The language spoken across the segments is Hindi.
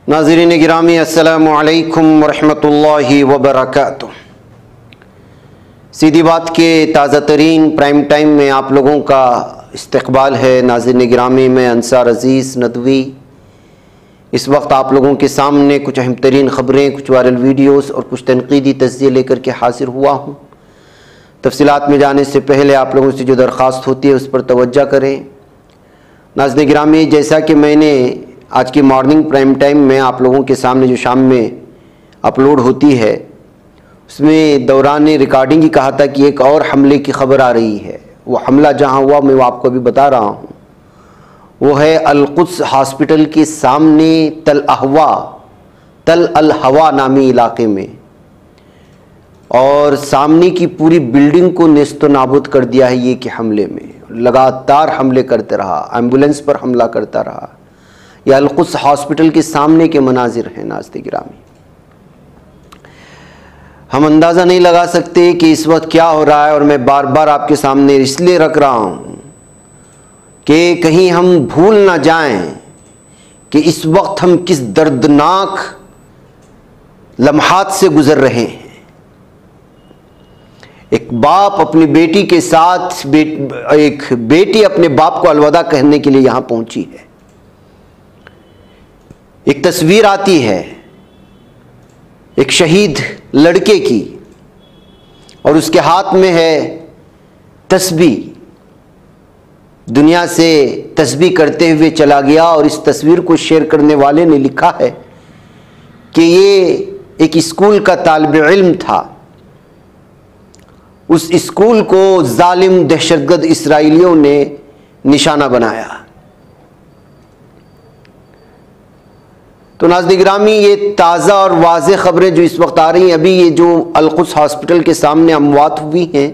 नाज़रीन गिरामी अस्सलामु अलैकुम वरहमतुल्लाहि वबरकातुह। सीधी बात के ताज़ा तरीन प्राइम टाइम में आप लोगों का इस्तकबाल है। नाज़रीन गिरामी में अंसार अज़ीज़ नदवी इस वक्त आप लोगों के सामने कुछ अहम तरीन ख़बरें, कुछ वायरल वीडियोस और कुछ तनक़ीदी तज़किये लेकर के हाजिर हुआ हूँ। तफसीलात में जाने से पहले आप लोगों से जो दरख्वास्त होती है उस पर तवज्जो करें। नाज़रीन गिरामी, जैसा कि मैंने आज की मॉर्निंग प्राइम टाइम में आप लोगों के सामने जो शाम में अपलोड होती है उसमें दौरान रिकॉर्डिंग ही कहा था कि एक और हमले की खबर आ रही है। वो हमला जहां हुआ मैं वो आपको अभी बता रहा हूं। वो है अल-कुद्स हॉस्पिटल के सामने तल अल हवा नामी इलाके में, और सामने की पूरी बिल्डिंग को नेस्तो नाबूद कर दिया है ये कि हमले में लगातार हमले करते रहा, एम्बुलेंस पर हमला करता रहा। यह अल-कुद्स हॉस्पिटल के सामने के मनाजिर हैं। नाज़रीन गिरामी, हम अंदाज़ा नहीं लगा सकते कि इस वक्त क्या हो रहा है, और मैं बार बार आपके सामने इसलिए रख रहा हूँ कि कहीं हम भूल ना जाएं कि इस वक्त हम किस दर्दनाक लम्हात से गुजर रहे हैं। एक बाप अपनी बेटी के साथ एक बेटी अपने बाप को अलविदा कहने के लिए यहां पहुंची है। एक तस्वीर आती है एक शहीद लड़के की, और उसके हाथ में है तस्बीह। दुनिया से तस्बीह करते हुए चला गया, और इस तस्वीर को शेयर करने वाले ने लिखा है कि ये एक स्कूल का तालिब इल्म था। उस स्कूल को जालिम दहशतगर्द इसराइलियों ने निशाना बनाया। तो नाज़रीन गिरामी, ये ताज़ा और वाज़े ख़बरें जो इस वक्त आ रही हैं, अभी ये जो अल-कुद्स हॉस्पिटल के सामने अमवात हुई हैं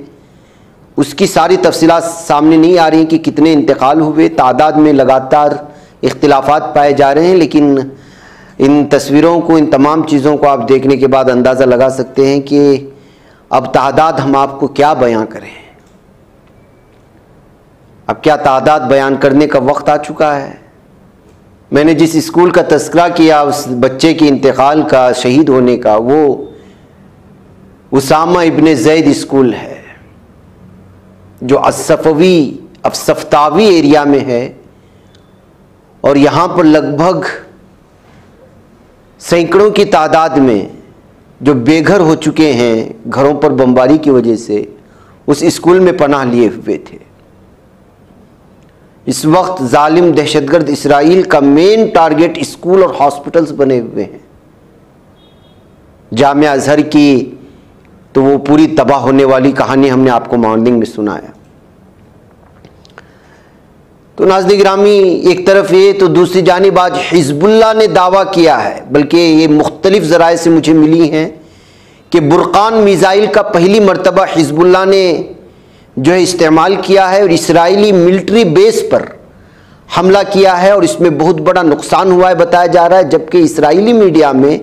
उसकी सारी तफसीलात सामने नहीं आ रही कि कितने इंतकाल हुए। तादाद में लगातार इख्तिलाफात पाए जा रहे हैं, लेकिन इन तस्वीरों को, इन तमाम चीज़ों को आप देखने के बाद अंदाज़ा लगा सकते हैं कि अब तादाद हम आपको क्या बयां करें। अब क्या तादाद बयान करने का वक्त आ चुका है। मैंने जिस स्कूल का तज़किरा किया उस बच्चे के इंतकाल का, शहीद होने का, वो उसामा इब्ने ज़ैद स्कूल है जो सफ़तावी एरिया में है, और यहाँ पर लगभग सैकड़ों की तादाद में जो बेघर हो चुके हैं घरों पर बमबारी की वजह से, उस स्कूल में पनाह लिए हुए थे। इस वक्त जालिम दहशतगर्द इसराइल का मेन टारगेट स्कूल और हॉस्पिटल्स बने हुए हैं। जामिया अज़हर की तो वो पूरी तबाह होने वाली कहानी हमने आपको मॉर्निंग में सुनाया। तो नाज़रीन गिरामी, एक तरफ ये, तो दूसरी जानिब आज हिज़्बुल्लाह ने दावा किया है, बल्कि ये मुख्तलिफ ज़राए से मुझे मिली हैं कि बुरकान मिसाइल का पहली मरतबा हिज़्बुल्लाह ने जो है इस्तेमाल किया है और इसराइली मिलिट्री बेस पर हमला किया है, और इसमें बहुत बड़ा नुकसान हुआ है बताया जा रहा है। जबकि इसराइली मीडिया में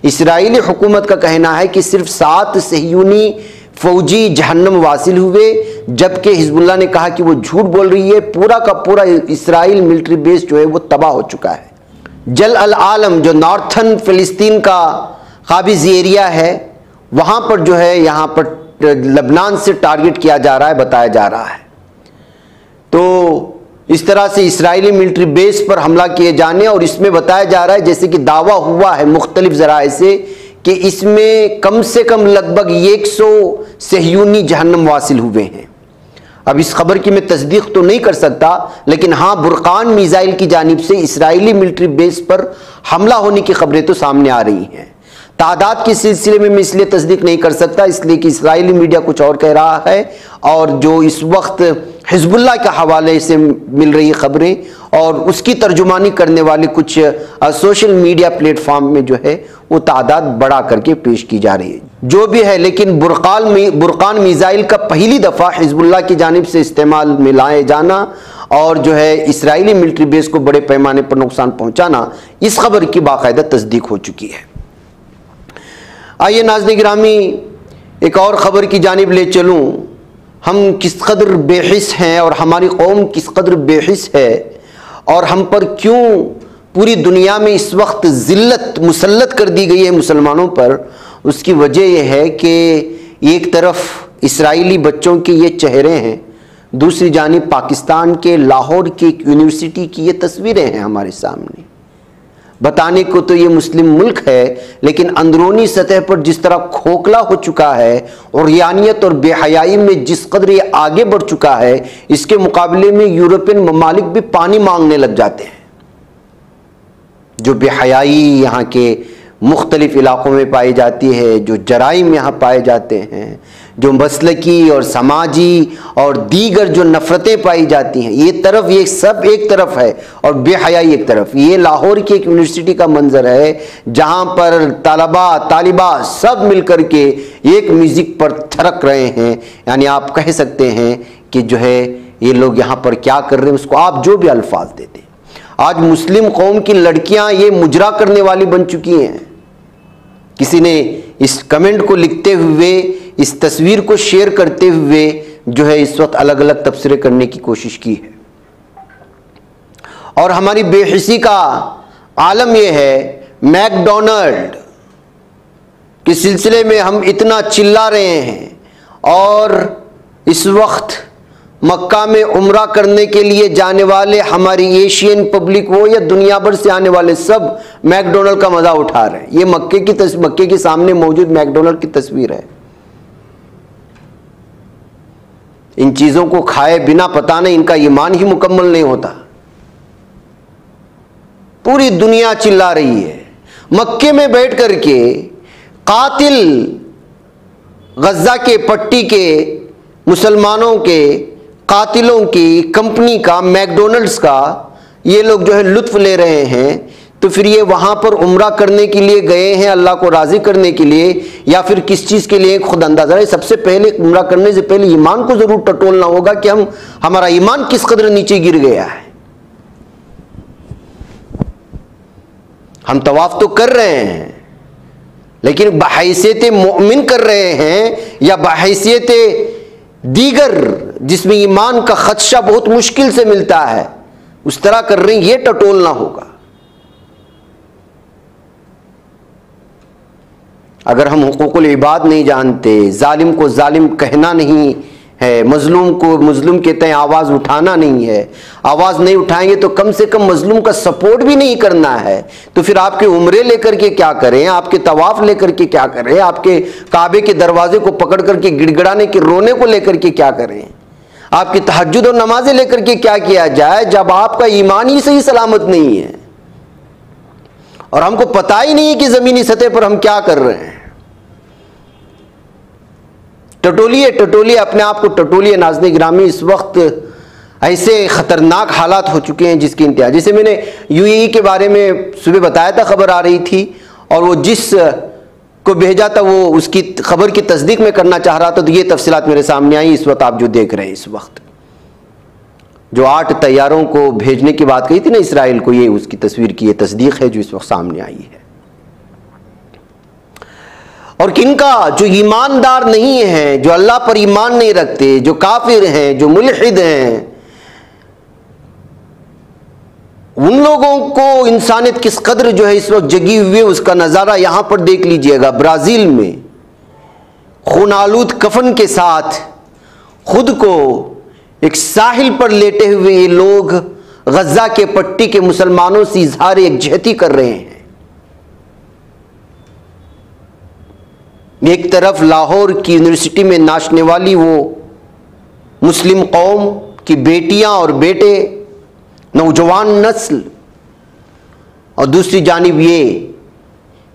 इसराइली हुकूमत का कहना है कि सिर्फ 7 सह्यूनी फौजी जहन्नम वासिल हुए, जबकि हिज़्बुल्लाह ने कहा कि वो झूठ बोल रही है। पूरा का पूरा इसराइल मिलिट्री बेस जो है वो तबाह हो चुका है। जल अल आलम जो नॉर्थन फ़िलिस्तीन का काबिज़ एरिया है, वहाँ पर जो है यहाँ पर लबनान से टारगेट किया जा रहा है बताया जा रहा है। तो इस तरह से इसराइली मिलिट्री बेस पर हमला किए जाने, और इसमें बताया जा रहा है, जैसे कि दावा हुआ है मुख्तलिफ ज़राए से, कि इसमें कम से कम लगभग 100 सह्यूनी जहन्नम वासिल हुए हैं। अब इस खबर की मैं तस्दीक तो नहीं कर सकता, लेकिन हाँ, बुरकान मिसाइल की जानिब से इसराइली मिलिट्री बेस पर हमला होने की खबरें तो सामने आ रही हैं। तादाद के सिलसिले में मैं इसलिए तस्दीक नहीं कर सकता, इसलिए कि इसराइली मीडिया कुछ और कह रहा है, और जो इस वक्त हिज़्बुल्लाह के हवाले से मिल रही खबरें और उसकी तर्जुमानी करने वाले कुछ सोशल मीडिया प्लेटफॉर्म में जो है वो तादाद बढ़ा करके पेश की जा रही है। जो भी है, लेकिन बुरकान मिसाइल का पहली दफ़ा हिज़्बुल्लाह की जानिब से इस्तेमाल में लाए जाना और जो है इसराइली मिलिट्री बेस को बड़े पैमाने पर नुकसान पहुँचाना, इस खबर की बाकायदा तस्दीक हो चुकी है। आइए नाज़रीन गिरामी, एक और ख़बर की जानिब ले चलूँ। हम किस कदर बेहिस हैं और हमारी कौम किस कदर बेहिस है, और हम पर क्यों पूरी दुनिया में इस वक्त जिल्लत मुसल्लत कर दी गई है मुसलमानों पर, उसकी वजह यह है कि एक तरफ इस्राएली बच्चों के ये चेहरे हैं, दूसरी जानिब पाकिस्तान के लाहौर की एक यूनिवर्सिटी की ये तस्वीरें हैं हमारे सामने। बताने को तो ये मुस्लिम मुल्क है, लेकिन अंदरूनी सतह पर जिस तरह खोखला हो चुका है और रियानियत और बेहयाई में जिस कदर ये आगे बढ़ चुका है, इसके मुकाबले में यूरोपियन ममालिक भी पानी मांगने लग जाते हैं। जो बेहयाई यहाँ के मुख्तलिफ इलाक़ों में पाई जाती है, जो जराइम यहाँ पाए जाते हैं, जो मसलकी और समाजी और दीगर जो नफ़रतें पाई जाती हैं, ये तरफ, ये सब एक तरफ है और बेहयाई एक तरफ। ये लाहौर की एक यूनिवर्सिटी का मंजर है जहाँ पर तलबा तालिबा सब मिलकर के एक म्यूज़िक पर थरक रहे हैं। यानी आप कह सकते हैं कि जो है ये लोग यहाँ पर क्या कर रहे हैं, उसको आप जो भी अल्फाज देते हैं। आज मुस्लिम कौम की लड़कियाँ ये मुजरा करने वाली बन चुकी हैं। किसी ने इस कमेंट को लिखते हुए, इस तस्वीर को शेयर करते हुए जो है इस वक्त अलग अलग तबसरे करने की कोशिश की है। और हमारी बेहिसी का आलम यह है, मैकडोनल्ड के सिलसिले में हम इतना चिल्ला रहे हैं और इस वक्त मक्का में उम्रा करने के लिए जाने वाले हमारी एशियन पब्लिक हो या दुनिया भर से आने वाले सब मैकडोनल्ड का मजा उठा रहे हैं। ये मक्के के सामने मौजूद मैकडोनल्ड की तस्वीर है। इन चीजों को खाए बिना पता नहीं इनका ईमान ही मुकम्मल नहीं होता। पूरी दुनिया चिल्ला रही है। मक्के में बैठ करके कातिल गज्जा के पट्टी के मुसलमानों के कातिलों की कंपनी का, मैकडोनल्ड्स का ये लोग जो है लुत्फ ले रहे हैं, तो फिर ये वहां पर उम्रा करने के लिए गए हैं अल्लाह को राजी करने के लिए या फिर किस चीज के लिए, खुद अंदाजा है। सबसे पहले उम्रा करने से पहले ईमान को जरूर टटोलना होगा कि हमारा ईमान किस कदर नीचे गिर गया है। हम तवाफ तो कर रहे हैं, लेकिन बहैसियत मोमिन कर रहे हैं या बहैसियत दीगर जिसमें ईमान का खदशा बहुत मुश्किल से मिलता है, उस तरह कर रहे हैं, ये टटोलना होगा। अगर हम हुकूकुल इबाद नहीं जानते, जालिम को जालिम कहना नहीं है, मजलूम को मजलूम के तय आवाज़ उठाना नहीं है, आवाज़ नहीं उठाएंगे तो कम से कम मजलूम का सपोर्ट भी नहीं करना है, तो फिर आपके उम्रे लेकर के क्या करें, आपके तवाफ लेकर के क्या करें, आपके काबे के दरवाजे को पकड़ करके गिड़गिड़ाने के रोने को लेकर के क्या करें, आपकी तहज्जुद और नमाजें लेकर के क्या किया जाए, जब आपका ईमान ही सही सलामत नहीं है और हमको पता ही नहीं है कि ज़मीनी सतह पर हम क्या कर रहे हैं। टटोलिए अपने आप को टटोलिए। नाज़रीन गिरामी, इस वक्त ऐसे ख़तरनाक हालात हो चुके हैं जिसकी इंतहा, जैसे मैंने यूएई के बारे में सुबह बताया था, खबर आ रही थी और वो जिस को भेजा था वो उसकी खबर की तस्दीक में करना चाह रहा था, तो ये तफसीलात मेरे सामने आई। इस वक्त आप जो देख रहे हैं, इस वक्त जो 8 तैयारों को भेजने की बात कही थी ना इसराइल को, ये उसकी तस्वीर की ये तस्दीक है जो इस वक्त सामने आई है। और किनका जो ईमानदार नहीं है, जो अल्लाह पर ईमान नहीं रखते, जो काफिर हैं, जो मुल्हिद हैं, उन लोगों को इंसानियत किस कदर जो है इस वक्त जगी हुई है, उसका नज़ारा यहां पर देख लीजिएगा। ब्राज़ील में खून आलूद कफन के साथ खुद को एक साहिल पर लेटे हुए ये लोग गज्जा के पट्टी के मुसलमानों से इजहार यकजहती कर रहे हैं। एक तरफ लाहौर की यूनिवर्सिटी में नाचने वाली वो मुस्लिम कौम की बेटियां और बेटे, नौजवान नस्ल, और दूसरी जानिब ये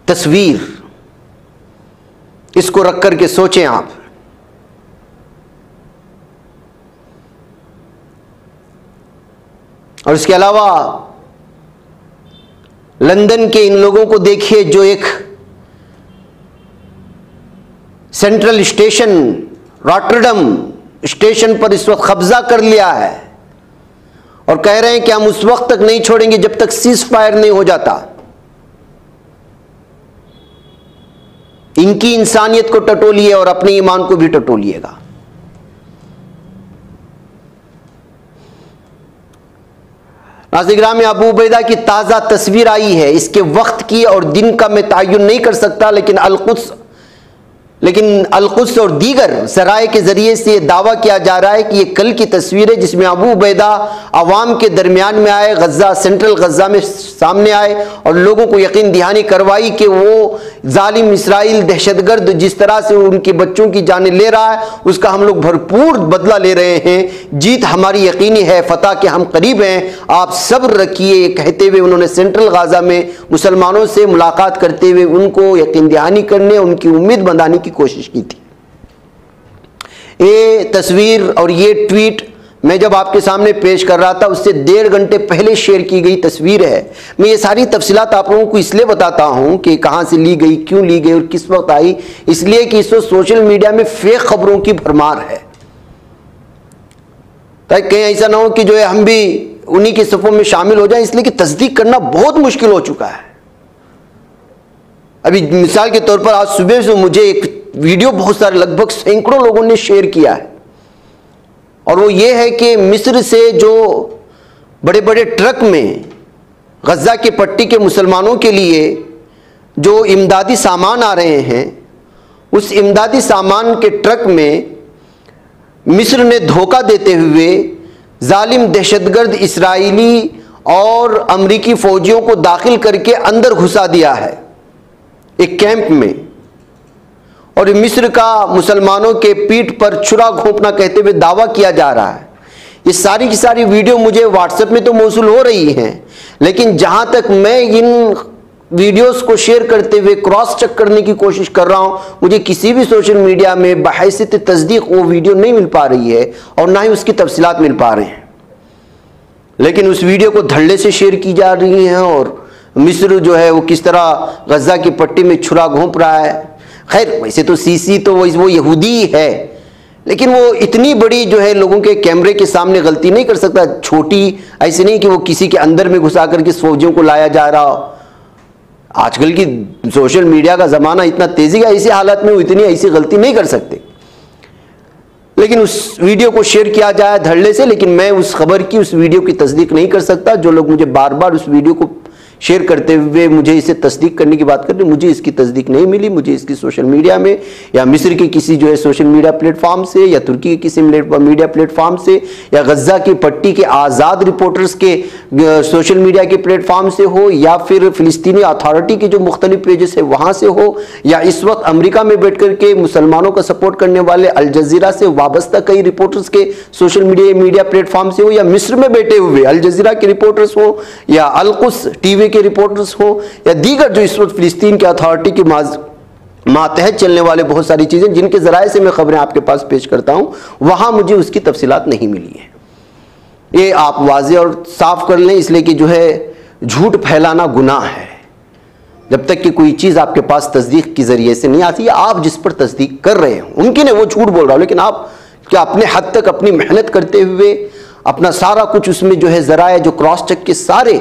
तस्वीर, इसको रख कर के सोचें आप। और इसके अलावा लंदन के इन लोगों को देखिए जो एक सेंट्रल स्टेशन रॉटरडम स्टेशन पर इस वक्त कब्जा कर लिया है और कह रहे हैं कि हम उस वक्त तक नहीं छोड़ेंगे जब तक सीज फायर नहीं हो जाता। इनकी इंसानियत को टटोलिए और अपने ईमान को भी टटोलिएगा। नाज़रीन, अबू उबैदा की ताज़ा तस्वीर आई है। इसके वक्त की और दिन का मैं तयन नहीं कर सकता, लेकिन अल-कुद्स और दीगर ज़राए के ज़रिए से दावा किया जा रहा है कि ये कल की तस्वीर है जिसमें अबू उबैदा अवाम के दरमियान में आए, गज़ा सेंट्रल गज़ा में सामने आए और लोगों को यकीन दहानी करवाई कि वो जालिम इसराइल दहशतगर्द जिस तरह से उनके बच्चों की जानें ले रहा है, उसका हम लोग भरपूर बदला ले रहे हैं। जीत हमारी यकीनी है, फतह के हम करीब हैं, आप सब्र रखिए, ये कहते हुए उन्होंने सेंट्रल गज़ा में मुसलमानों से मुलाकात करते हुए उनको यकीन दहानी करने, उनकी उम्मीद बंधाने की कोशिश की थी। ये तस्वीर और ये ट्वीट मैं जब आपके सामने पेश कर रहा था उससे 1.5 घंटे पहले शेयर की गई तस्वीर है। मैं ये सारी तफसीलात आप लोगों को इसलिए बताता हूं कि कहां से ली गई, क्यों ली गई और किस वक्त आई, इसलिए कि इस वक्त सोशल मीडिया में फेक खबरों की भरमार है, ताकि कहीं ऐसा ना हो कि जो है हम भी उन्हीं के सफ़ों में शामिल हो जाएं, इसलिए कि तस्दीक करना बहुत मुश्किल हो चुका है। अभी मिसाल के तौर पर आज सुबह से मुझे एक वीडियो बहुत सारे लगभग सैकड़ों लोगों ने शेयर किया है, और वो ये है कि मिस्र से जो बड़े बड़े ट्रक में गज़ा के पट्टी के मुसलमानों के लिए जो इमदादी सामान आ रहे हैं, उस इमदादी सामान के ट्रक में मिस्र ने धोखा देते हुए जालिम दहशतगर्द इसराइली और अमरीकी फ़ौजियों को दाखिल करके अंदर घुसा दिया है एक कैंप में, और मिस्र का मुसलमानों के पीठ पर छुरा घोंपना कहते हुए दावा किया जा रहा है। ये सारी की सारी वीडियो मुझे व्हाट्सएप में तो मौसूल हो रही हैं, लेकिन जहां तक मैं इन वीडियोस को शेयर करते हुए क्रॉस चेक करने की कोशिश कर रहा हूं, मुझे किसी भी सोशल मीडिया में बहैसियत तस्दीक वो वीडियो नहीं मिल पा रही है और ना ही उसकी तफसीलात मिल पा रहे हैं। लेकिन उस वीडियो को धड़ल्ले से शेयर की जा रही हैं और मिस्र जो है वो किस तरह गज़ा की पट्टी में छुरा घोंप रहा है। खैर, वैसे तो सीसी तो वो यहूदी है, लेकिन वो इतनी बड़ी जो है लोगों के कैमरे के सामने गलती नहीं कर सकता। छोटी ऐसे नहीं कि वो किसी के अंदर में घुसा करके फौजियों को लाया जा रहा हो। आजकल की सोशल मीडिया का ज़माना इतना तेज़ी का, ऐसी हालत में वो इतनी ऐसी गलती नहीं कर सकते। लेकिन उस वीडियो को शेयर किया जाए धड़ल्ले से, लेकिन मैं उस खबर की, उस वीडियो की तस्दीक नहीं कर सकता। जो लोग मुझे बार बार उस वीडियो को शेयर करते हुए मुझे इसे तस्दीक करने की बात करते, मुझे इसकी तस्दीक नहीं मिली। मुझे इसकी सोशल मीडिया में या मिस्र के किसी जो है सोशल मीडिया प्लेटफॉर्म से या तुर्की के किसी मीडिया प्लेटफॉर्म से या गज़ा की पट्टी के आज़ाद रिपोर्टर्स के सोशल मीडिया के प्लेटफॉर्म से हो, या फिर फ़िलिस्तीनी अथॉरिटी के जो मुख्तलिफ पेजेस है वहाँ से हो, या इस वक्त अमेरिका में बैठ कर के मुसलमानों का सपोर्ट करने वाले अल जज़ीरा से वाबस्ता कई रिपोर्टर्स के सोशल मीडिया प्लेटफॉर्म से हो, या मिस्र में बैठे हुए अल जज़ीरा के रिपोर्टर्स हो, या अल-कुद्स टीवी के रिपोर्टर्स हो, या दीगर जो इस वक्त फिलिस्तीन के अथॉरिटी के मातहत चलने वाले बहुत सारी चीज़ें जिनके ज़राए से मैं खबरें आपके पास पेश करता हूं, वहां मुझे उसकी तफसीलात नहीं मिली है। ये आप वाज़े और साफ कर लें, इसलिए कि जो है झूठ फैलाना गुनाह है। जब तक कि कोई चीज़ आपके पास तस्दीक के ज़रिए से नहीं आती, आप जिस पर तस्दीक कर रहे हो उनकी नहीं, वो झूठ बोल रहा हो, लेकिन आप क्या अपने हद तक अपनी मेहनत करते हुए अपना सारा कुछ उसमें जो है ज़राए, जो क्रॉस चेक के सारे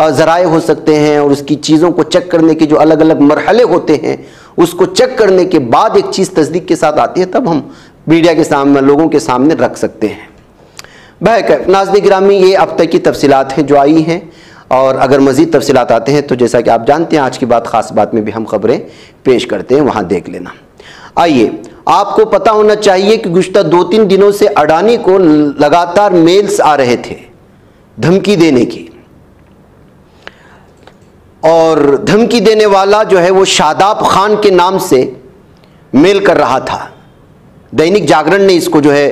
ज़राए हो सकते हैं और उसकी चीज़ों को चेक करने के जो अलग अलग मरहले होते हैं, उसको चेक करने के बाद एक चीज़ तस्दीक के साथ आती है, तब हम मीडिया के सामने, लोगों के सामने रख सकते हैं। बहरकैफ नाज़रीन गिरामी, ये अब तक की तफसीलात हैं जो आई हैं, और अगर मज़ीद तफसीलात आते हैं तो जैसा कि आप जानते हैं आज की बात ख़ास बात में भी हम खबरें पेश करते हैं, वहाँ देख लेना। आइए, आपको पता होना चाहिए कि गुज़श्ता 2-3 दिनों से अडानी को लगातार मेल्स आ रहे थे धमकी देने की, और धमकी देने वाला जो है वो शादाब खान के नाम से मेल कर रहा था। दैनिक जागरण ने इसको जो है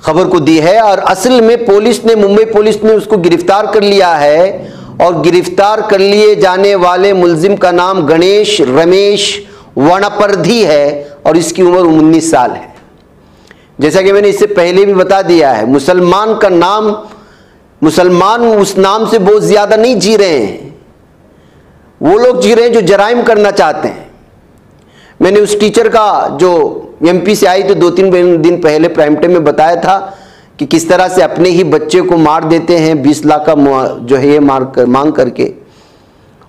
खबर को दी है, और असल में पुलिस ने, मुंबई पुलिस ने उसको गिरफ्तार कर लिया है, और गिरफ्तार कर लिए जाने वाले मुलजिम का नाम गणेश रमेश वणपर्धी है, और इसकी उम्र 19 साल है। जैसा कि मैंने इससे पहले भी बता दिया है, मुसलमान का नाम, मुसलमान उस नाम से बहुत ज़्यादा नहीं जी रहे हैं, वो लोग जी रहे हैं जो जराइम करना चाहते हैं। मैंने उस टीचर का जो एमपी से आई तो 2-3 दिन पहले प्राइम टाइम में बताया था कि किस तरह से अपने ही बच्चे को मार देते हैं 20 लाख का जो है ये मांग करके,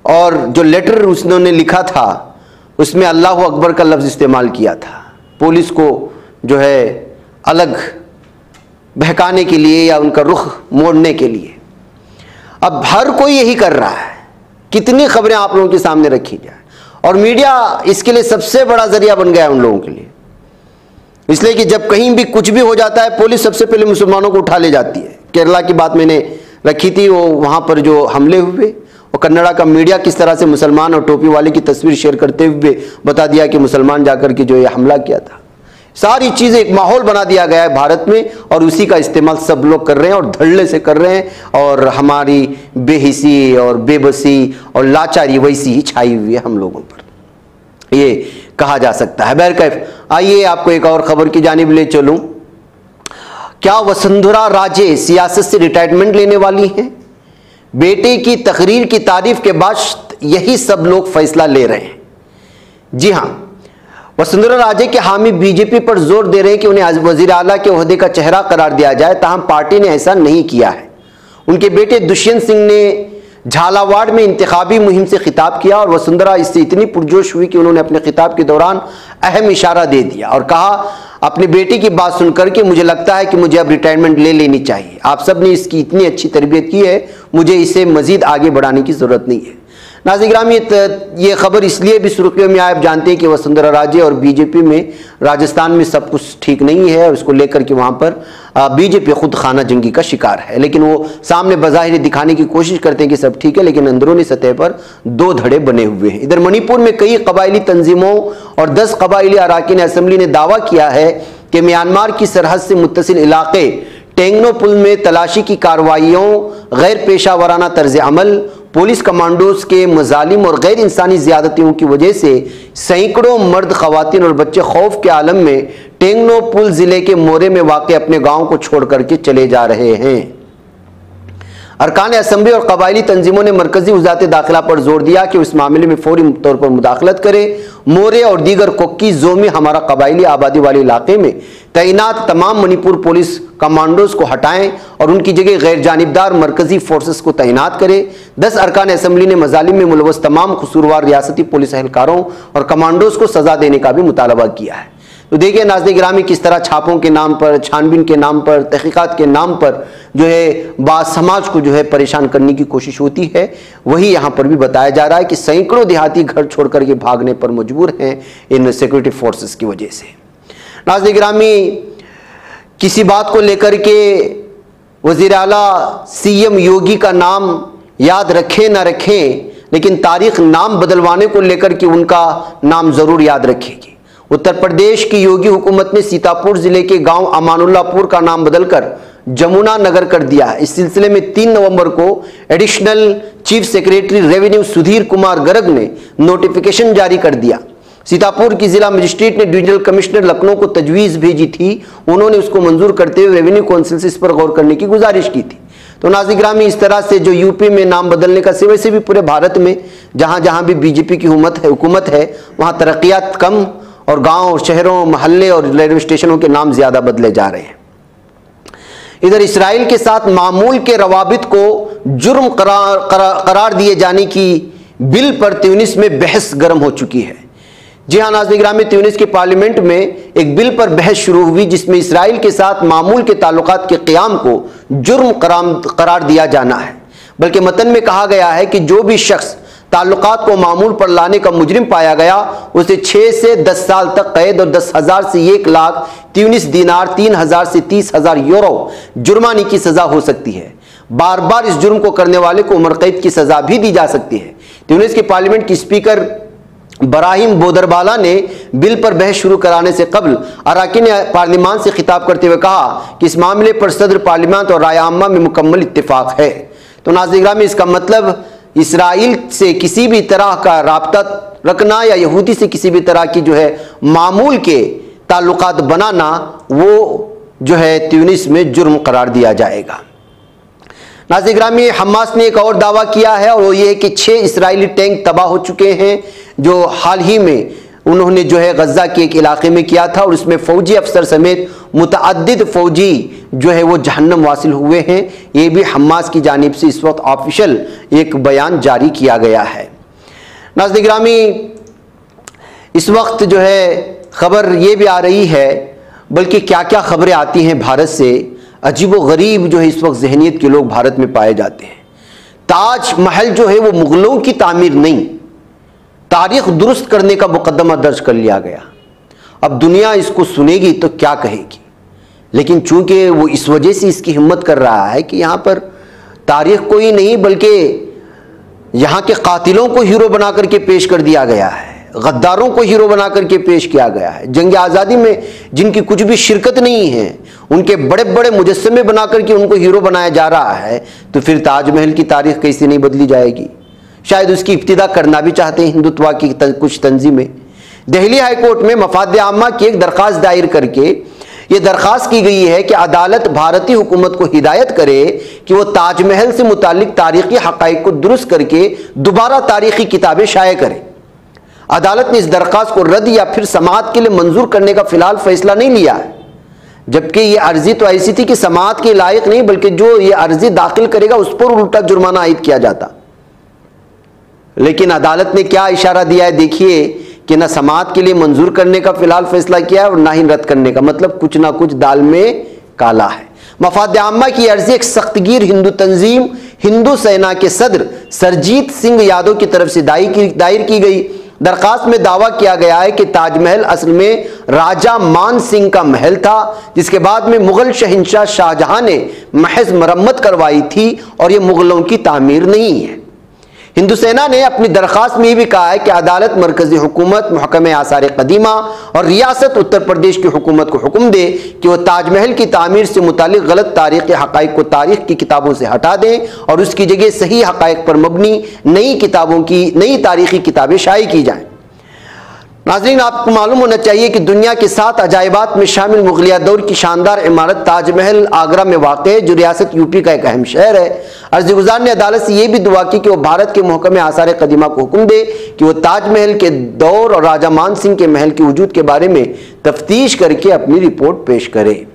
और जो लेटर उसने लिखा था उसमें अल्लाह अकबर का लफ्ज़ इस्तेमाल किया था, पुलिस को जो है अलग बहकाने के लिए या उनका रुख मोड़ने के लिए। अब हर कोई यही कर रहा है, कितनी खबरें आप लोगों के सामने रखी जाए, और मीडिया इसके लिए सबसे बड़ा जरिया बन गया है उन लोगों के लिए। इसलिए कि जब कहीं भी कुछ भी हो जाता है, पुलिस सबसे पहले मुसलमानों को उठा ले जाती है। केरला की बात मैंने रखी थी, वो वहां पर जो हमले हुए, और कन्नड़ा का मीडिया किस तरह से मुसलमान और टोपी वाले की तस्वीर शेयर करते हुए बता दिया कि मुसलमान जाकर के जो ये हमला किया था। सारी चीजें एक माहौल बना दिया गया है भारत में, और उसी का इस्तेमाल सब लोग कर रहे हैं और धड़ल्ले से कर रहे हैं, और हमारी बेहिसी और बेबसी और लाचारी वैसी ही छाई हुई है हम लोगों पर, ये कहा जा सकता है। बहरकैफ आइए आपको एक और खबर की जानिब ले चलूं। क्या वसुंधरा राजे सियासत से रिटायरमेंट लेने वाली हैं? बेटे की तकरीर की तारीफ के बाद यही सब लोग फैसला ले रहे हैं। जी हां, वसुंधरा राजे के हामी बीजेपी पर जोर दे रहे हैं कि उन्हें वजीर आला के ओहदे का चेहरा करार दिया जाए, ताहम पार्टी ने ऐसा नहीं किया है। उनके बेटे दुष्यंत सिंह ने झालावाड़ में इंतखाबी मुहिम से खिताब किया, और वसुंधरा इससे इतनी पुरजोश हुई कि उन्होंने अपने खिताब के दौरान अहम इशारा दे दिया और कहा, अपने बेटे की बात सुनकर के मुझे लगता है कि मुझे अब रिटायरमेंट ले लेनी चाहिए। आप सब ने इसकी इतनी अच्छी तरबियत की है, मुझे इसे मजीद आगे बढ़ाने की जरूरत नहीं है। नाज़रीन गिरामी, ये खबर इसलिए भी सुर्खियों में आए, आप जानते हैं कि वसुंधरा राजे और बीजेपी में राजस्थान में सब कुछ ठीक नहीं है, उसको लेकर के वहाँ पर बीजेपी खुद खाना जंगी का शिकार है। लेकिन वो सामने बज़ाहिर दिखाने की कोशिश करते हैं कि सब ठीक है, लेकिन अंदरूनी सतह पर दो धड़े बने हुए हैं। इधर मणिपुर में कई कबायली तंजीमों और 10 कबायली अराकीन असम्बली ने दावा किया है कि म्यांमार की सरहद से मुत्तसिल इलाके टेंगनोपुल में तलाशी की कार्रवाइयों, गैर पेशा वाराना तर्ज अमल, पुलिस कमांडोज के मजालिम और गैर इंसानी ज्यादतियों की वजह से सैकड़ों मर्द, खवातीन और बच्चे खौफ के आलम में टेंगनोपुल जिले के मोरे में वाक़ अपने गांव को छोड़ करके चले जा रहे हैं। अरकान असम्बली और कबायली तंजीमों ने मरकजी वज़ारत दाखिला पर जोर दिया कि इस मामले में फौरी तौर पर मुदाखलत करे। मोरे और दीगर कोक्की जोमी हमारा कबायली आबादी वाले इलाके में तैनात तमाम मणिपुर पुलिस कमांडोज को हटाएं और उनकी जगह गैर जानिबदार मरकजी फोर्सेस को तैनात करें। 10 अरकान असम्बली ने मजालिम में मुलवस तमाम कसूरवार रियासती पुलिस एहलकारों और कमांडोज को सजा देने का भी मुतालबा किया है। तो देखिए नाज़रीन गिरामी, किस तरह छापों के नाम पर, छानबीन के नाम पर, तहकीकात के नाम पर जो है बात समाज को जो है परेशान करने की कोशिश होती है। वही यहाँ पर भी बताया जा रहा है कि सैकड़ों देहाती घर छोड़ करके भागने पर मजबूर हैं इन सिक्योरिटी फोर्सेस की वजह से। नाज़रीन गिरामी, किसी बात को लेकर के वज़ीर आला CM योगी का नाम याद रखें ना रखें, लेकिन तारीख नाम बदलवाने को लेकर के उनका नाम जरूर याद रखेगी। उत्तर प्रदेश की योगी हुकूमत ने सीतापुर जिले के गांव अमानुल्लापुर का नाम बदलकर जमुना नगर कर दिया है। इस सिलसिले में 3 नवंबर को additional chief secretary revenue Sudhir Kumar Garg ने नोटिफिकेशन जारी कर दिया। सीतापुर की जिला मजिस्ट्रेट ने डिविजनल कमिश्नर लखनऊ को तजवीज़ भेजी थी, उन्होंने उसको मंजूर करते हुए रेवेन्यू काउंसिल से इस पर गौर करने की गुजारिश की थी। तो नाज़रीन गिरामी, इस तरह से जो यूपी में नाम बदलने का सिवा से भी पूरे भारत में जहाँ जहाँ भी बीजेपी की हुकूमत है वहाँ तरक्यात कम और गांव और शहरों, महल्ले और रेलवे स्टेशनों के नाम ज्यादा बदले जा रहे हैं। इधर इसराइल के साथ मामूल के रवाबित को जुर्म करार दिए जाने की बिल पर ट्यूनिस में बहस गर्म हो चुकी है। जी हाँ नाज़रीन गिरामी, ट्यूनिस के पार्लियामेंट में एक बिल पर बहस शुरू हुई जिसमें इसराइल के साथ मामूल के ताल्लुकात के क़याम को जुर्म करार दिया जाना है। बल्कि मतन में कहा गया है कि जो भी शख्स ताल्लुकात को मामूल पर लाने का मुजरिम पाया गया उसे 6 से 10 साल तक कैद और 10,000 से 1 लाख ट्यूनिस दीनार 3,000 से 30,000 यूरो जुर्माने की सजा हो सकती है। बार बार इस जुर्म को करने वाले को उम्र कैद की सजा भी दी जा सकती है। ट्यूनिस के पार्लियामेंट की स्पीकर बराहिम बोदरबाला ने बिल पर बहस शुरू कराने से कबल अराकीन पार्लियामान से खिताब करते हुए कहा कि इस मामले पर सदर पार्लियामान और राय आम्मा में मुकम्मल इत्तेफाक है। तो नाज़रीन गिरामी, इसका मतलब इसराइल से किसी भी तरह का राब्ता रखना या यहूदी से किसी भी तरह की जो है मामूल के ताल्लुकात बनाना, वो जो है ट्यूनिस में जुर्म करार दिया जाएगा। नाज़रीन गिरामी, हमास ने एक और दावा किया है और वो ये है कि 6 इसराइली टैंक तबाह हो चुके हैं जो हाल ही में उन्होंने जो है गज़ा के एक इलाके में किया था, और इसमें फौजी अफसर समेत मुतअद्दिद फौजी जो है वो जहन्नम वासिल हुए हैं। ये भी हमास की जानिब से इस वक्त ऑफिशियल एक बयान जारी किया गया है। नाज़रीन गिरामी, इस वक्त जो है खबर ये भी आ रही है, बल्कि क्या क्या खबरें आती हैं भारत से, अजीब व गरीब जो है इस वक्त जहनीत के लोग भारत में पाए जाते हैं। ताज महल जो है वो मुगलों की तामीर नहीं, तारीख दुरुस्त करने का मुकदमा दर्ज कर लिया गया। अब दुनिया इसको सुनेगी तो क्या कहेगी, लेकिन चूंकि वो इस वजह से इसकी हिम्मत कर रहा है कि यहां पर तारीख को ही नहीं बल्कि यहां के कातिलों को हीरो बना करके पेश कर दिया गया है, गद्दारों को हीरो बना करके पेश किया गया है। जंग आज़ादी में जिनकी कुछ भी शिरकत नहीं है उनके बड़े बड़े मुजस्समे बना करके उनको हीरो बनाया जा रहा है, तो फिर ताजमहल की तारीख कैसे नहीं बदली जाएगी। शायद उसकी इब्तिदा करना भी चाहते हैं हिंदुत्व की कुछ तंजीमें। दिल्ली हाई कोर्ट में मफाद आम्मा की एक दरख्वास्त दायर करके ये दरख्वास्त की गई है कि अदालत भारतीय हुकूमत को हिदायत करे कि वो ताजमहल से मुतालिक तारीखी हक़ाइक़ को दुरुस्त करके दोबारा तारीखी किताबें शाये करे। अदालत ने इस दरख्वास्त को रद्द या फिर समाअत के लिए मंजूर करने का फिलहाल फैसला नहीं लिया है, जबकि ये अर्जी तो ऐसी थी कि समाअत के लायक नहीं बल्कि जो ये अर्जी दाखिल करेगा उस पर उल्टा जुर्माना आयद किया जाता। लेकिन अदालत ने क्या इशारा दिया है, देखिए कि ना समाअत के लिए मंजूर करने का फिलहाल फैसला किया है और ना ही रद्द करने का, मतलब कुछ ना कुछ दाल में काला है। मफाद आम्मा की अर्जी एक सख्तगीर हिंदू तंजीम हिंदू सेना के सदर सरजीत सिंह यादव की तरफ से दायर की गई। दरखास्त में दावा किया गया है कि ताजमहल असल में राजा मान सिंह का महल था, जिसके बाद में मुगल शहंशाह शाहजहां ने महज मरम्मत करवाई थी और यह मुगलों की तामीर नहीं है। हिंदू सेना ने अपनी दरखास्त में भी कहा है कि अदालत मरकजी हुकूमत, महकमे आसार कदीमा और रियासत उत्तर प्रदेश की हुकूमत को हुक्म दे कि वह ताजमहल की तामीर से मुतालिक गलत तारीखी हक़ाइक़ को तारीख की किताबों से हटा दें और उसकी जगह सही हक़ाइक़ पर मबनी नई तारीखी किताबें शाये की जाएँ। नाज़रीन, आपको मालूम होना चाहिए कि दुनिया के 7 अजायबात में शामिल मुगलिया दौर की शानदार इमारत ताजमहल आगरा में वाक़ है, जो रियासत यूपी का एक अहम शहर है। अर्ज़गुज़ार ने अदालत से यह भी दुआ की कि वह भारत के महकमे आसार कदीमा को हुक्म दे कि वह ताजमहल के दौर और राजा मान सिंह के महल के वजूद के बारे में तफ्तीश करके अपनी रिपोर्ट पेश करे।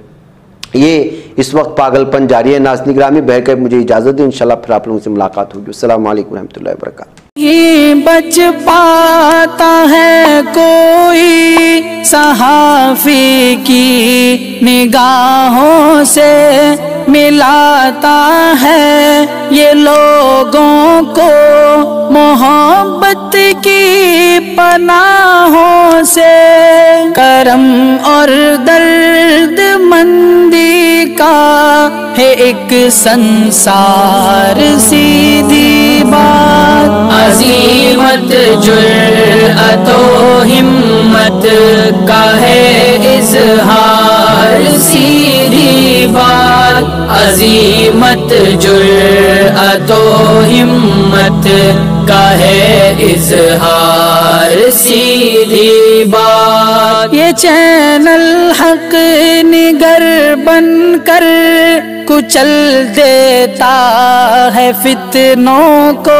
ये इस वक्त पागलपन जारी है। नाज़रीन गिरामी, बहरकैफ मुझे इजाज़त दें, इंशाल्लाह फिर आप लोगों से मुलाकात होगी। अस्सलामु अलैकुम रहमतुल्लाहि व बरकातुहू। ये बच पाता है कोई सहाफ़ी की निगाहों से, मिलाता है ये लोगों को मोहब्बत की पनाहों से। करम और दर्द मंदी का है एक संसार, सीधी बात। अज़ीमत जुर्अतो हिम्मत का है इज़हार, सीधी बात। अज़ीमत जुर्अतो हिम्मत का है इज़हार, सीधी बात। ये चैनल हक निगर बनकर कुचल देता है फितनों को।